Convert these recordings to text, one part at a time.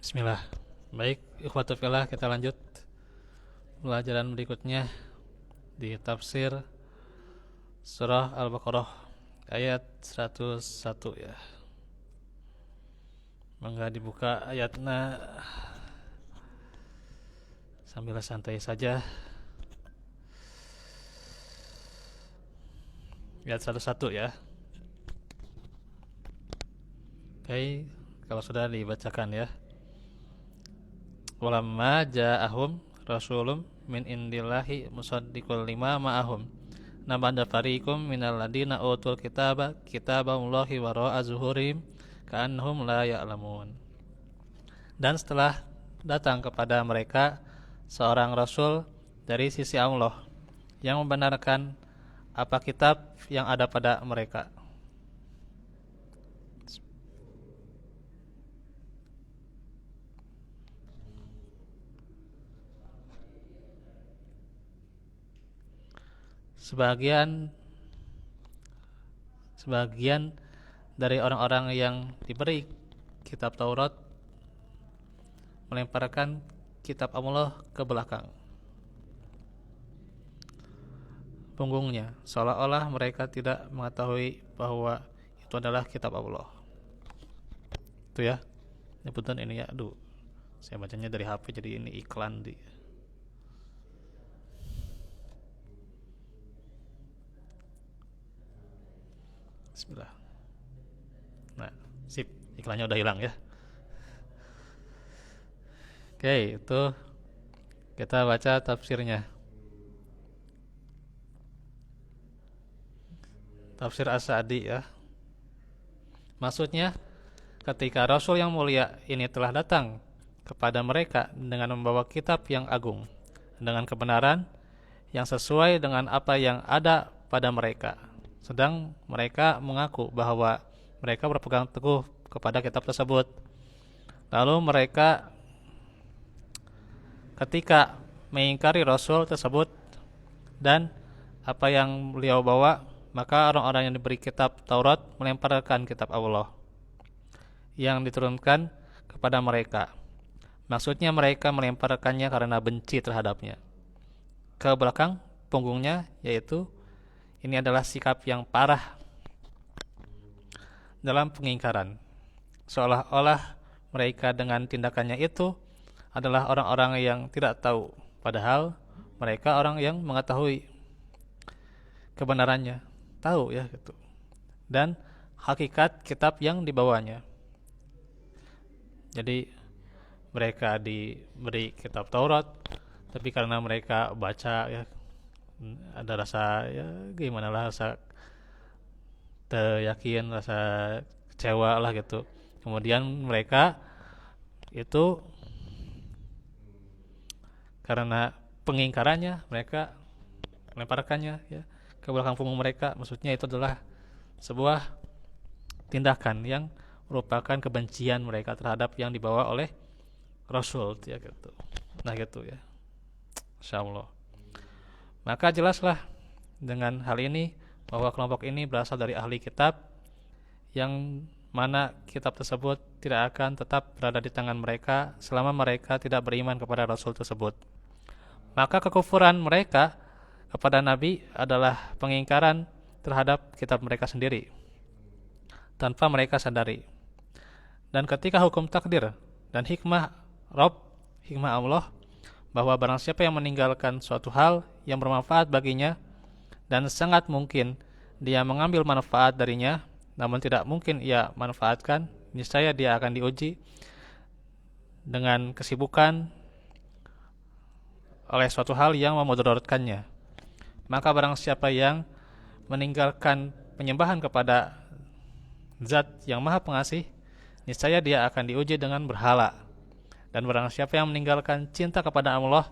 Bismillah. Baik, ikhwatu fillah, kita lanjut pelajaran berikutnya di tafsir surah Al-Baqarah ayat 101 ya. Mangga dibuka ayatnya sambil santai saja. Ayat 101 ya. Oke, kalau sudah dibacakan ya. Walamma ja'ahum rasulun min indillahi musaddiqul lima ma'ahum nabada fariqum minal ladina utul kitaba kitaballahi wara'a zuhurim ka'annahum la ya'lamun. Dan setelah datang kepada mereka seorang rasul dari sisi Allah yang membenarkan apa kitab yang ada pada mereka. Sebagian dari orang-orang yang diberi kitab Taurat melemparkan kitab Allah ke belakang punggungnya, seolah-olah mereka tidak mengetahui bahwa itu adalah kitab Allah. Itu ya. Punten ini ya, aduh. Saya bacanya dari HP jadi ini iklan di. Bismillah. Nah, sip, iklannya udah hilang ya. Oke, itu kita baca tafsirnya. Tafsir As-Sa'di ya. Maksudnya, ketika Rasul yang mulia ini telah datang kepada mereka dengan membawa kitab yang agung, dengan kebenaran yang sesuai dengan apa yang ada pada mereka, sedang mereka mengaku bahwa mereka berpegang teguh kepada kitab tersebut. Lalu mereka ketika mengingkari Rasul tersebut dan apa yang beliau bawa, maka orang-orang yang diberi kitab Taurat melemparkan kitab Allah yang diturunkan kepada mereka. Maksudnya mereka melemparkannya karena benci terhadapnya ke belakang punggungnya, yaitu ini adalah sikap yang parah dalam pengingkaran, seolah-olah mereka dengan tindakannya itu adalah orang-orang yang tidak tahu, padahal mereka orang yang mengetahui kebenarannya, tahu ya gitu, dan hakikat kitab yang dibawanya. Jadi mereka diberi kitab Taurat, tapi karena mereka baca ya ada rasa ya gimana lah, rasa yakin, rasa kecewa lah gitu. Kemudian mereka itu karena pengingkarannya mereka melemparkannya ya ke belakang punggung mereka. Maksudnya itu adalah sebuah tindakan yang merupakan kebencian mereka terhadap yang dibawa oleh Rasul ya gitu. Nah gitu ya. Insyaallah. Maka jelaslah dengan hal ini bahwa kelompok ini berasal dari ahli kitab yang mana kitab tersebut tidak akan tetap berada di tangan mereka selama mereka tidak beriman kepada Rasul tersebut. Maka kekufuran mereka kepada Nabi adalah pengingkaran terhadap kitab mereka sendiri tanpa mereka sadari. Dan ketika hukum takdir dan hikmah Rabb, hikmah Allah, bahwa barang siapa yang meninggalkan suatu hal yang bermanfaat baginya dan sangat mungkin dia mengambil manfaat darinya, namun tidak mungkin ia manfaatkan, niscaya dia akan diuji dengan kesibukan oleh suatu hal yang memudaratkannya. Maka barang siapa yang meninggalkan penyembahan kepada Zat yang Maha Pengasih, niscaya dia akan diuji dengan berhala. Dan barang siapa yang meninggalkan cinta kepada Allah,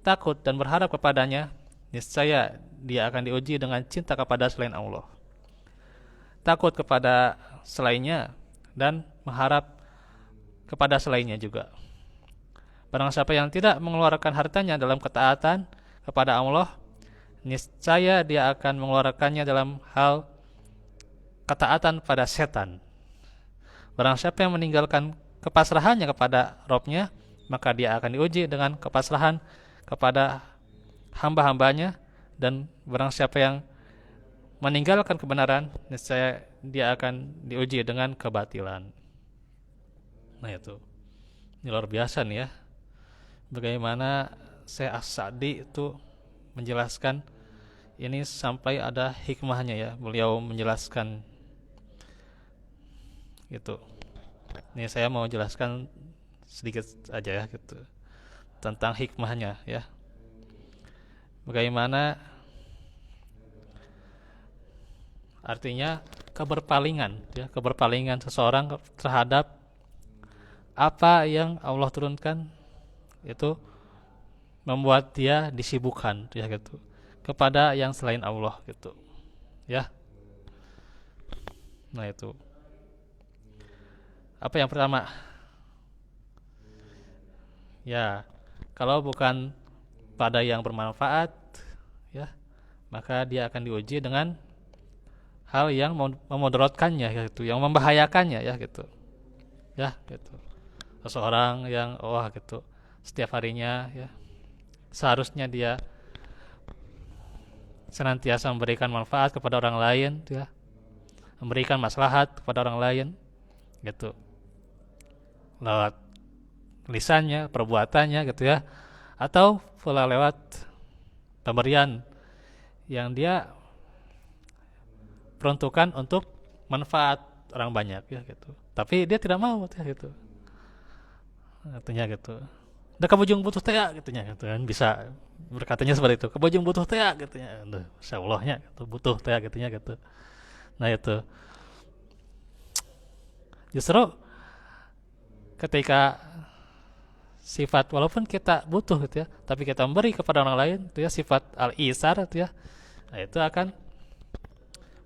takut dan berharap kepadanya, niscaya dia akan diuji dengan cinta kepada selain Allah, takut kepada selainnya, dan mengharap kepada selainnya juga. Barang siapa yang tidak mengeluarkan hartanya dalam ketaatan kepada Allah, niscaya dia akan mengeluarkannya dalam hal ketaatan pada setan. Barang siapa yang meninggalkan kepasrahannya kepada Robnya, maka dia akan diuji dengan kepasrahan kepada hamba-hambanya. Dan barang siapa yang meninggalkan kebenaran, niscaya dia akan diuji dengan kebatilan. Nah itu, ini luar biasa nih ya, bagaimana Syekh As-Sa'di itu menjelaskan ini sampai ada hikmahnya ya, beliau menjelaskan gitu. Ini saya mau jelaskan sedikit aja ya gitu tentang hikmahnya ya. Bagaimana artinya keberpalingan ya, keberpalingan seseorang terhadap apa yang Allah turunkan itu membuat dia disibukkan ya gitu kepada yang selain Allah gitu ya. Nah itu, apa yang pertama ya, kalau bukan pada yang bermanfaat ya, maka dia akan diuji dengan hal yang memudaratkannya ya gitu, yang membahayakannya ya gitu ya gitu. Seseorang yang gitu setiap harinya ya seharusnya dia senantiasa memberikan manfaat kepada orang lain ya, memberikan maslahat kepada orang lain gitu, lewat lisannya, perbuatannya gitu ya, atau pula lewat pemberian yang dia peruntukan untuk manfaat orang banyak ya gitu, tapi dia tidak mau ya gitu, artinya gitu, udah kebujung butuh teh gitu kan, bisa berkatanya seperti itu, kebujung butuh teh gitu ya, Masya Allahnya gitu, butuh teh gitu gitu. Nah itu justru ketika sifat walaupun kita butuh gitu ya, tapi kita memberi kepada orang lain itu ya, sifat al-isar itu ya, nah itu akan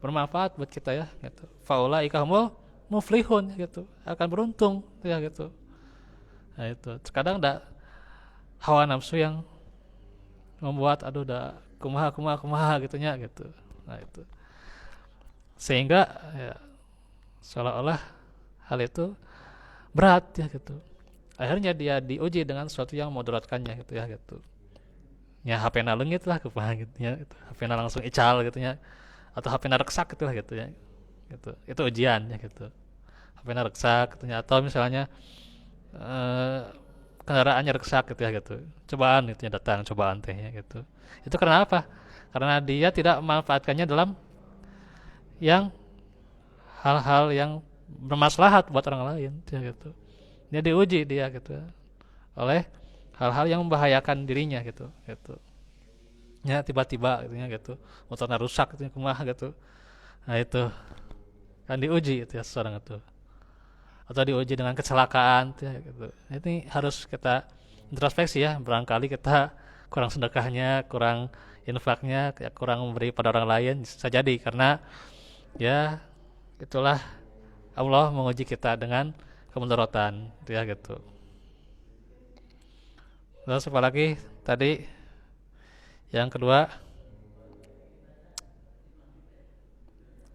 bermanfaat buat kita ya gitu. Faulaika humul muflihun gitu, akan beruntung ya gitu. Nah itu terkadang ada hawa nafsu yang membuat udah kumaha gitunya gitu. Nah itu sehingga ya, seolah-olah hal itu berat ya gitu. Akhirnya dia diuji dengan sesuatu yang moderatkannya gitu ya gitu. Ya HP-na leungit lah kumaha gitu ya gitu. HP-na langsung ical gitu ya. Atau HP-na reksak gitu lah gitu ya. Gitu. Itu ujian ya gitu. HP-na reksak gitu ya, atau misalnya kendaraannya reksak gitu ya gitu. Cobaan gitu ya, datang cobaan teh ya gitu. Itu karena apa? Karena dia tidak memanfaatkannya dalam yang hal-hal yang bermaslahat buat orang lain ya gitu. Dia diuji dia gitu oleh hal-hal yang membahayakan dirinya gitu gitu. Ya tiba-tiba gitu ya gitu, motornya rusak gitu kumaha gitu. Nah itu kan diuji itu ya seorang itu. Atau diuji dengan kecelakaan ya gitu. Ini harus kita introspeksi ya, barangkali kita kurang sedekahnya, kurang infaknya, kurang memberi pada orang lain, bisa jadi karena ya itulah Allah menguji kita dengan kemudaratan ya gitu. Terus apa lagi tadi yang kedua,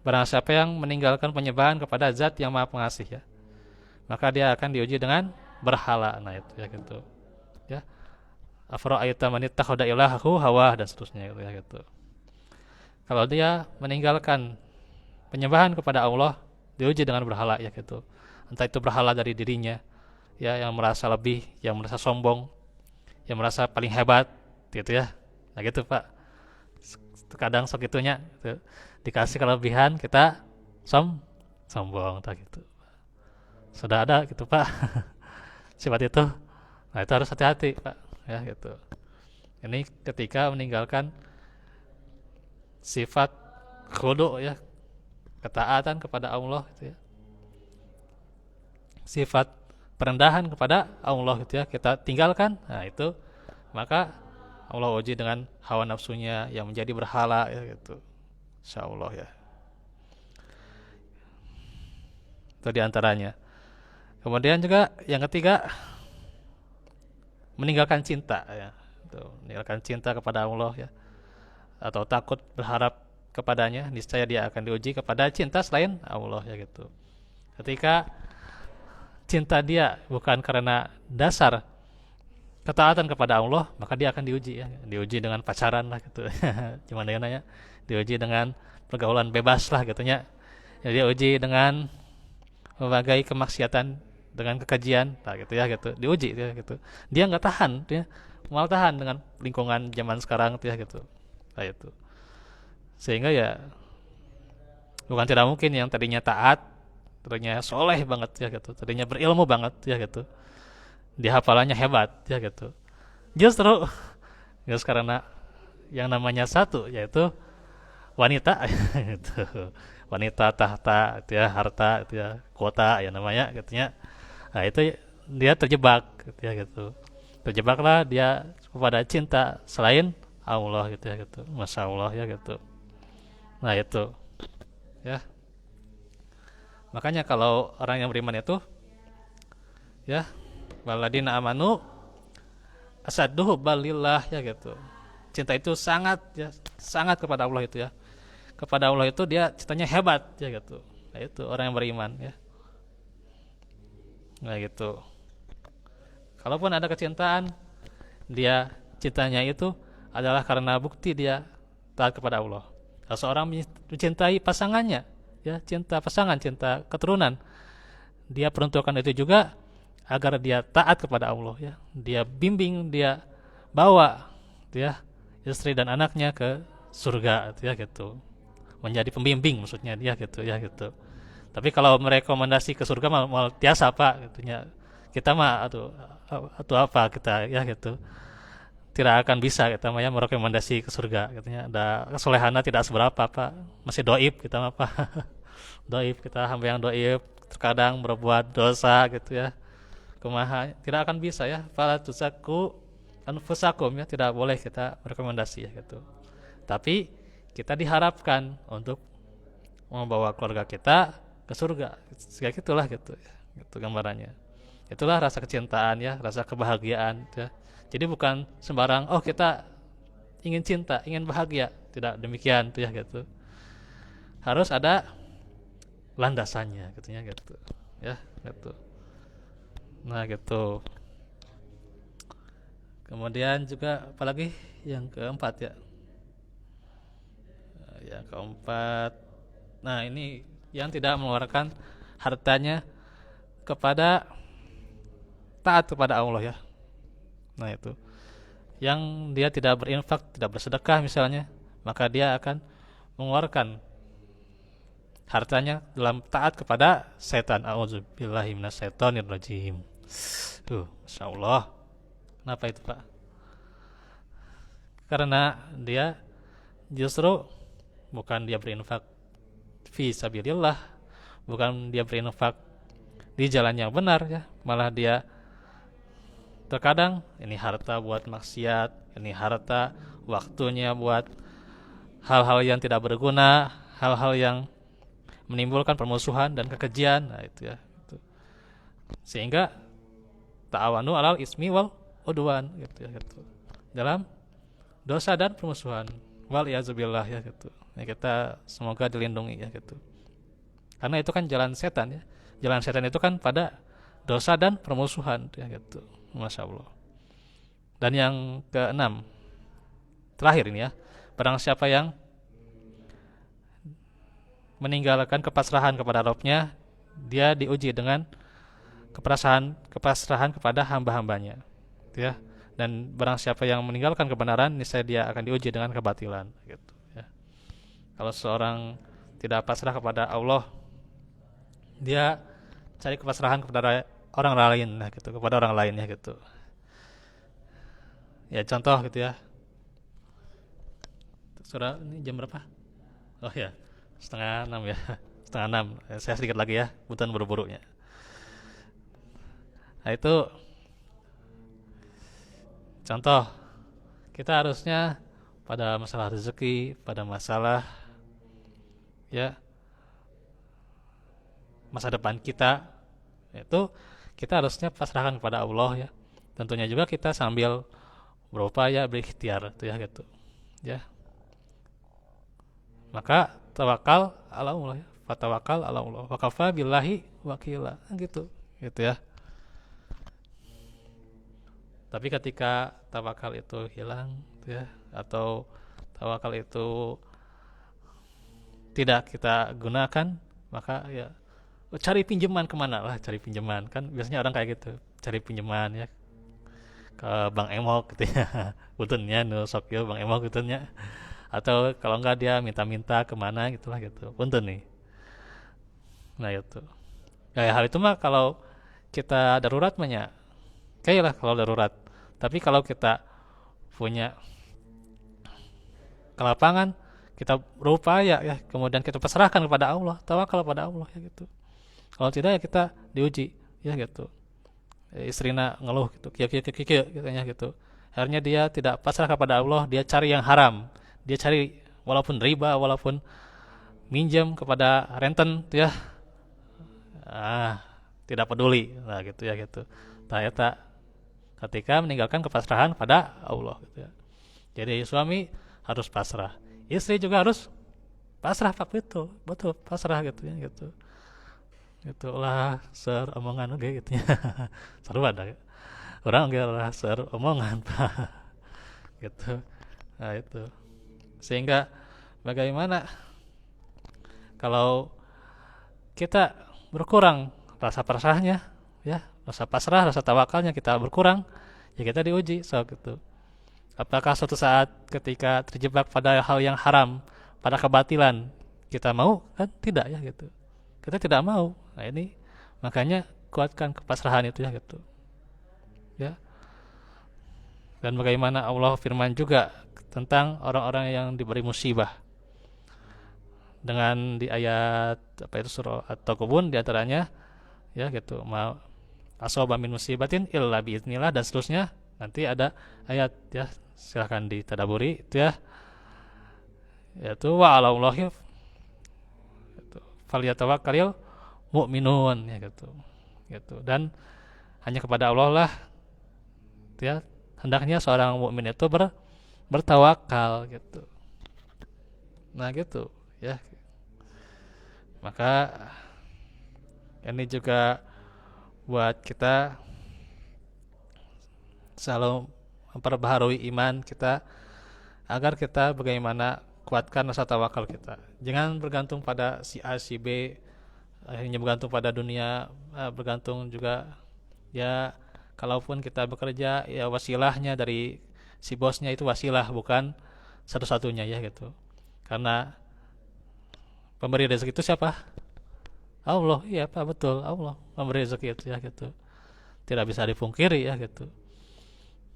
barang siapa yang meninggalkan penyembahan kepada zat yang maha pengasih ya, maka dia akan diuji dengan berhala. Nah itu ya gitu ya, afara'aita man ittakhadha ilahahu hawa dan seterusnya gitu ya gitu. Kalau dia meninggalkan penyembahan kepada Allah, diuji dengan berhala ya gitu. Entah itu berhala dari dirinya ya, yang merasa lebih, yang merasa sombong, yang merasa paling hebat gitu ya. Nah gitu Pak, kadang sok itunya gitu. Dikasih kelebihan kita sombong tak gitu. Sudah ada gitu Pak sifat itu. Nah itu harus hati-hati Pak ya gitu. Ini ketika meninggalkan sifat khudu ya, ketaatan kepada Allah gitu ya, sifat perendahan kepada Allah gitu ya, kita tinggalkan. Nah itu maka Allah uji dengan hawa nafsunya yang menjadi berhala ya gitu. Insyaallah ya. Itu diantaranya. Kemudian juga yang ketiga, meninggalkan cinta ya. Meninggalkan cinta kepada Allah ya, atau takut berharap kepadanya, niscaya dia akan diuji kepada cinta selain Allah ya gitu. Ketika cinta dia bukan karena dasar ketaatan kepada Allah, maka dia akan diuji ya. Diuji dengan pacaran lah gitu. Gimana ya nanya? Diuji dengan pergaulan bebas lah gitunya. Ya, dia uji dengan berbagai kemaksiatan, dengan kekejian, nah gitu ya gitu. Diuji ya gitu. Dia nggak tahan, dia malah tahan dengan lingkungan zaman sekarang ya gitu. Nah itu. Sehingga ya bukan tidak mungkin yang tadinya taat, tadinya soleh banget ya gitu, tadinya berilmu banget ya gitu, dia hafalannya hebat ya gitu. Justru just karena yang namanya satu yaitu wanita gitu. Wanita, tahta itu ya, harta itu ya, kota ya namanya gitu. Nah itu dia terjebak gitu ya gitu. Terjebaklah dia kepada cinta selain Allah gitu ya gitu. Masya Allah ya gitu. Nah itu ya. Makanya kalau orang yang beriman itu ya, waladina amanu asadduhu balillah ya gitu. Cinta itu sangat ya, sangat kepada Allah itu ya. Kepada Allah itu dia cintanya hebat ya gitu. Nah itu orang yang beriman ya. Nah gitu. Kalaupun ada kecintaan, dia cintanya itu adalah karena bukti dia taat kepada Allah. Kalau seorang mencintai pasangannya, ya cinta pasangan, cinta keturunan, dia peruntukkan itu juga agar dia taat kepada Allah ya. Dia bimbing, dia bawa ya istri dan anaknya ke surga ya gitu. Menjadi pembimbing maksudnya dia gitu ya gitu. Tapi kalau merekomendasi ke surga mal tiasa Pak gitunya. Kita mah atau apa kita ya gitu. Tidak akan bisa kita mah ya merekomendasi ke surga katanya. Ada kesolehannya tidak seberapa Pak. Masih doib kita mah Pak. Doib kita hamba yang doib, terkadang berbuat dosa gitu ya. Kumaha tidak akan bisa ya. Fala tuzaku anfusakum ya, tidak boleh kita merekomendasi ya gitu. Tapi kita diharapkan untuk membawa keluarga kita ke surga. Kayak gitulah gitu ya. Gitu gambarannya. Itulah rasa kecintaan ya, rasa kebahagiaan ya. Jadi bukan sembarang oh kita ingin cinta, ingin bahagia. Tidak demikian tuh ya gitu. Harus ada landasannya gitu ya gitu. Ya, gitu. Nah, gitu. Kemudian juga apalagi yang keempat ya. Yang keempat, nah ini yang tidak mengeluarkan hartanya kepada taat kepada Allah ya. Nah itu, yang dia tidak berinfak, tidak bersedekah misalnya, maka dia akan mengeluarkan hartanya dalam taat kepada setan. A'udzubillahi minasyaitonirrajim. Masya Allah. Kenapa itu Pak? Karena dia justru bukan dia berinfak fi sabilillah, bukan dia berinfak di jalan yang benar ya, malah dia terkadang ini harta buat maksiat, ini harta waktunya buat hal-hal yang tidak berguna, hal-hal yang menimbulkan permusuhan dan kekejian. Nah itu ya itu. Sehingga ta'awanu alal ismi wal udwan gitu ya gitu. Dalam dosa dan permusuhan. Wal iazubillah ya gitu. Ya, kita semoga dilindungi ya gitu. Karena itu kan jalan setan ya. Jalan setan itu kan pada dosa dan permusuhan ya gitu. Masya Allah. Dan yang keenam, terakhir ini ya, barang siapa yang meninggalkan kepasrahan kepada Rabbnya, dia diuji dengan kepasrahan kepada hamba-hambanya ya. Dan barang siapa yang meninggalkan kebenaran, niscaya dia akan diuji dengan kebatilan gitu ya. Kalau seorang tidak pasrah kepada Allah, dia cari kepasrahan kepada orang lain lah gitu, kepada orang lain ya gitu. Ya contoh gitu ya. Surah ini jam berapa? Oh ya, 5:30 ya. 5:30. Saya sedikit lagi ya, bukan buru-burunya. Nah itu contoh, kita harusnya pada masalah rezeki, pada masalah ya masa depan kita, itu kita harusnya pasrahkan kepada Allah ya. Tentunya juga kita sambil berupaya berikhtiar itu ya gitu. Ya. Maka tawakal ala Allah ya. Fatawakal ala Allah. Wa kafa billahi wakila. Gitu. gitu ya. Tapi ketika tawakal itu hilang gitu ya, atau tawakal itu tidak kita gunakan, maka ya cari pinjaman kemana lah, cari pinjaman kan biasanya orang kayak gitu, cari pinjaman ya ke Bang Emok gitu ya. Puntennya nu sok ya Bang Emok gitu ya, atau kalau enggak dia minta-minta kemana gitulah gitu, punten nih. Nah itu ya, hal itu mah kalau kita darurat mah ya kayak lah kalau darurat. Tapi kalau kita punya ke lapangan, kita berupaya ya, kemudian kita pasrahkan kepada Allah, tawakal kepada Allah ya gitu. Kalau tidak ya kita diuji ya gitu. Istrina ngeluh gitu, kia kia kia kia katanya gitu. Akhirnya dia tidak pasrah kepada Allah, dia cari yang haram. Dia cari walaupun riba, walaupun minjem kepada renten gitu ya. Tidak peduli. Nah gitu ya gitu. Ternyata ketika meninggalkan kepasrahan pada Allah gitu ya. Jadi suami harus pasrah, istri juga harus pasrah, Pak, betul betul pasrah gitu ya gitu. Itulah ser omongan oke gitu ya. Seru ada orang gak lah ser omongan Pak gitu. Nah itu sehingga bagaimana kalau kita berkurang rasa pasrahnya ya, rasa pasrah, rasa tawakalnya kita berkurang, ya kita diuji so gitu. Apakah suatu saat ketika terjebak pada hal yang haram, pada kebatilan, kita mau? Kan tidak ya gitu. Kita tidak mau. Nah ini makanya kuatkan kepasrahan itu ya gitu. Ya. Dan bagaimana Allah firman juga tentang orang-orang yang diberi musibah. Dengan di ayat apa itu surah At-Takabun di antaranya ya gitu. Ma asoba min musibatin illa biiznillah dan seterusnya. Nanti ada ayat ya, silahkan ditadaburi itu ya, yaitu wa 'alallahi falyatawakkalul mu'minun ya gitu. Gitu. Dan hanya kepada Allah lah ya hendaknya seorang mukmin itu bertawakal gitu. Nah gitu ya. Maka ini juga buat kita selalu memperbaharui iman kita agar kita bagaimana kuatkan rasa tawakal kita. Jangan bergantung pada si A, si B, hanya bergantung pada dunia, bergantung juga ya kalaupun kita bekerja ya wasilahnya dari si bosnya itu wasilah bukan satu-satunya ya gitu. Karena pemberi rezeki itu siapa? Allah, iya Pak, betul Allah pemberi rezeki itu ya gitu. Tidak bisa dipungkiri ya gitu.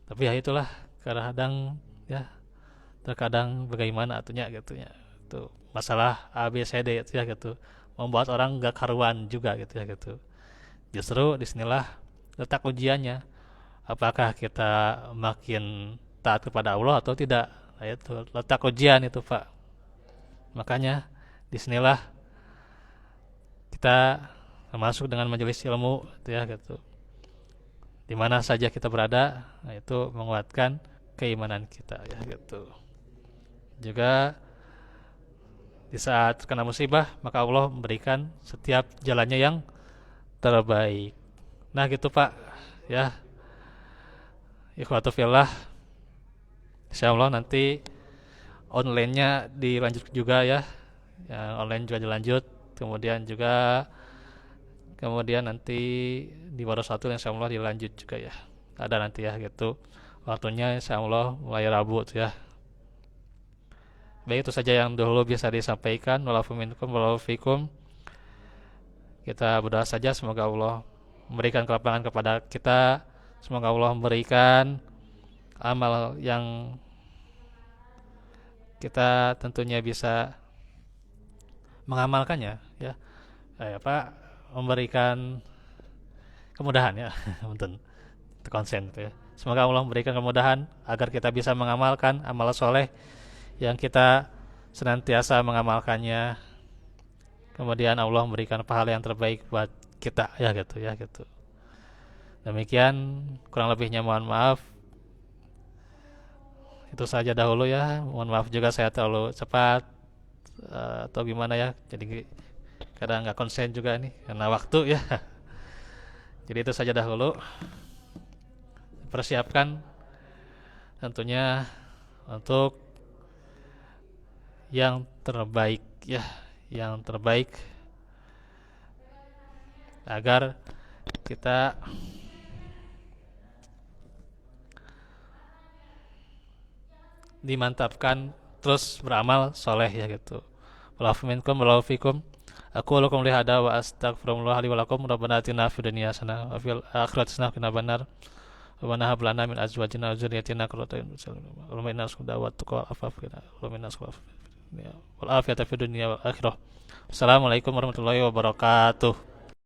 Tapi ya itulah kadang ya terkadang bagaimana atunya gitu ya. Itu masalah A B C D itu ya gitu. Membuat orang gak karuan juga gitu ya gitu. Justru disinilah letak ujiannya. Apakah kita makin taat kepada Allah atau tidak? Nah, itu letak ujian itu Pak. Makanya disinilah kita masuk dengan majelis ilmu itu ya gitu. Di mana saja kita berada, nah itu menguatkan keimanan kita ya gitu. Juga di saat terkena musibah, maka Allah memberikan setiap jalannya yang terbaik. Nah gitu Pak, ya. Ikhwatu fillah, insyaallah nanti online-nya dilanjut juga ya. Ya, online juga dilanjut. Kemudian nanti di baru satu insya Allah dilanjut juga ya. Ada nanti ya gitu. Waktunya insya Allah mulai Rabu tuh ya. Baik itu saja yang dulu bisa disampaikan. Walafu minkum walafu fikum. Kita berdoa saja semoga Allah memberikan kelapangan kepada kita. Semoga Allah memberikan amal yang kita tentunya bisa mengamalkannya ya. Memberikan kemudahan ya punten konsen gitu ya. Semoga Allah memberikan kemudahan agar kita bisa mengamalkan amal soleh yang kita senantiasa mengamalkannya. Kemudian Allah memberikan pahala yang terbaik buat kita ya gitu. Demikian kurang lebihnya mohon maaf. Itu saja dahulu ya. Mohon maaf juga saya terlalu cepat atau gimana ya. Jadi kadang nggak konsen juga nih karena waktu ya. Jadi itu saja dahulu, persiapkan tentunya untuk yang terbaik ya, yang terbaik agar kita dimantapkan terus beramal soleh ya gitu. Walafu minkum walau fikum. Aku lakum lihada wa astaghfirullah li wa lakum. Rabbana atina fid dunya hasanah wa fil akhirati hasanah wa qina adzabannar. Rabbana hab lana min azwajina wa dzurriyyatina qurrata a'yun warzuqna minal wa taqwa afafina wa minas wal afiyata fid dunya wal akhirah. Assalamualaikum warahmatullahi wabarakatuh.